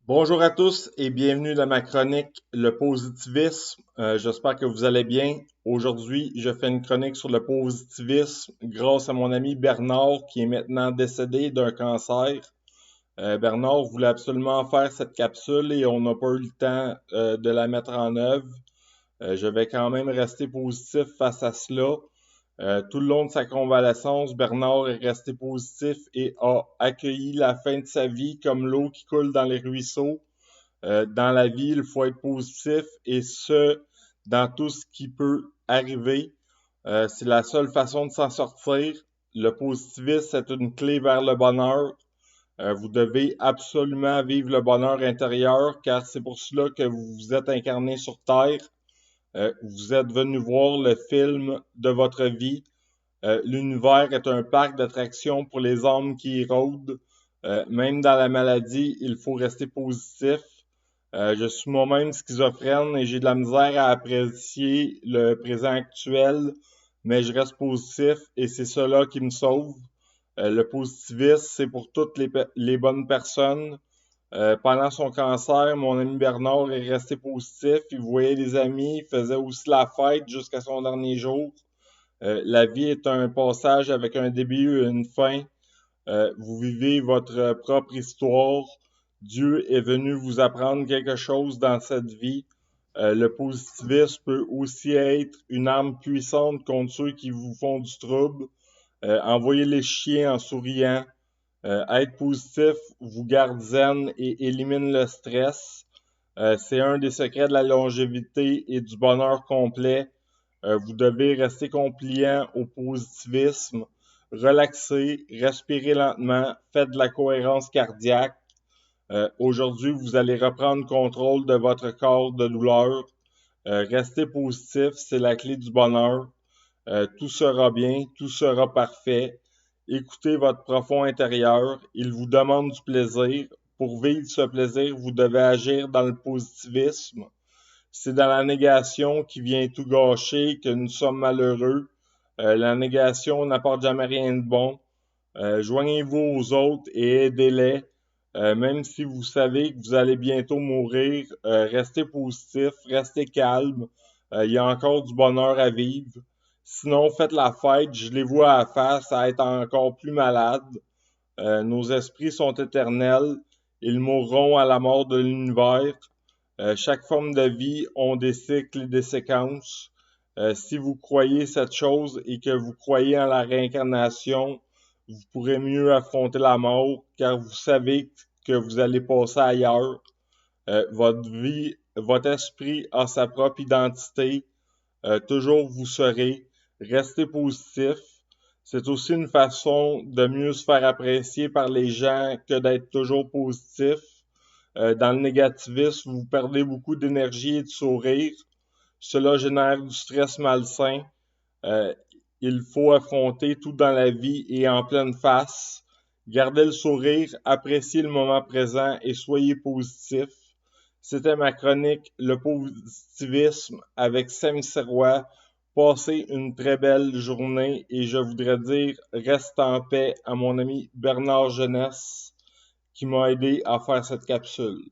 Bonjour à tous et bienvenue dans ma chronique Le positivisme. J'espère que vous allez bien. Aujourd'hui, je fais une chronique sur le positivisme grâce à mon ami Bernard qui est maintenant décédé d'un cancer. Bernard voulait absolument faire cette capsule et on n'a pas eu le temps de la mettre en œuvre. Je vais quand même rester positif face à cela. Tout le long de sa convalescence, Bernard est resté positif et a accueilli la fin de sa vie comme l'eau qui coule dans les ruisseaux. Dans la vie, il faut être positif et ce, dans tout ce qui peut arriver. C'est la seule façon de s'en sortir. Le positivisme, c'est une clé vers le bonheur. Vous devez absolument vivre le bonheur intérieur car c'est pour cela que vous vous êtes incarné sur Terre. Vous êtes venu voir le film de votre vie. L'univers est un parc d'attractions pour les âmes qui y rôdent. Même dans la maladie, il faut rester positif. Je suis moi-même schizophrène et j'ai de la misère à apprécier le présent actuel, mais je reste positif et c'est cela qui me sauve. Le positivisme, c'est pour toutes les bonnes personnes. Pendant son cancer, mon ami Bernard est resté positif. Il voyait des amis, il faisait aussi la fête jusqu'à son dernier jour. La vie est un passage avec un début et une fin. Vous vivez votre propre histoire. Dieu est venu vous apprendre quelque chose dans cette vie. Le positivisme peut aussi être une arme puissante contre ceux qui vous font du trouble. Envoyez les chiens en souriant. Être positif vous garde zen et élimine le stress. C'est un des secrets de la longévité et du bonheur complet. Vous devez rester compliant au positivisme, relaxer, respirer lentement, faites de la cohérence cardiaque. Aujourd'hui, vous allez reprendre contrôle de votre corps de douleur. Restez positif, c'est la clé du bonheur. Tout sera bien, tout sera parfait. Écoutez votre profond intérieur, il vous demande du plaisir. Pour vivre ce plaisir, vous devez agir dans le positivisme. C'est dans la négation qui vient tout gâcher que nous sommes malheureux. La négation n'apporte jamais rien de bon. Joignez-vous aux autres et aidez-les. Même si vous savez que vous allez bientôt mourir, restez positif, restez calme. Il y a encore du bonheur à vivre. Sinon, faites la fête, je les vois à face à être encore plus malades. Nos esprits sont éternels. Ils mourront à la mort de l'univers. Chaque forme de vie ont des cycles et des séquences. Si vous croyez cette chose et que vous croyez en la réincarnation, vous pourrez mieux affronter la mort car vous savez que vous allez passer ailleurs. Votre vie, votre esprit a sa propre identité. Toujours vous serez. Restez positif. C'est aussi une façon de mieux se faire apprécier par les gens que d'être toujours positif. Dans le négativisme, vous perdez beaucoup d'énergie et de sourire. Cela génère du stress malsain. Euh, il faut affronter tout dans la vie et en pleine face. Gardez le sourire, appréciez le moment présent et soyez positif. C'était ma chronique Le positivisme avec Sam Serrois. Passez une très belle journée et je voudrais dire reste en paix à mon ami Bernard Jeunesse qui m'a aidé à faire cette capsule.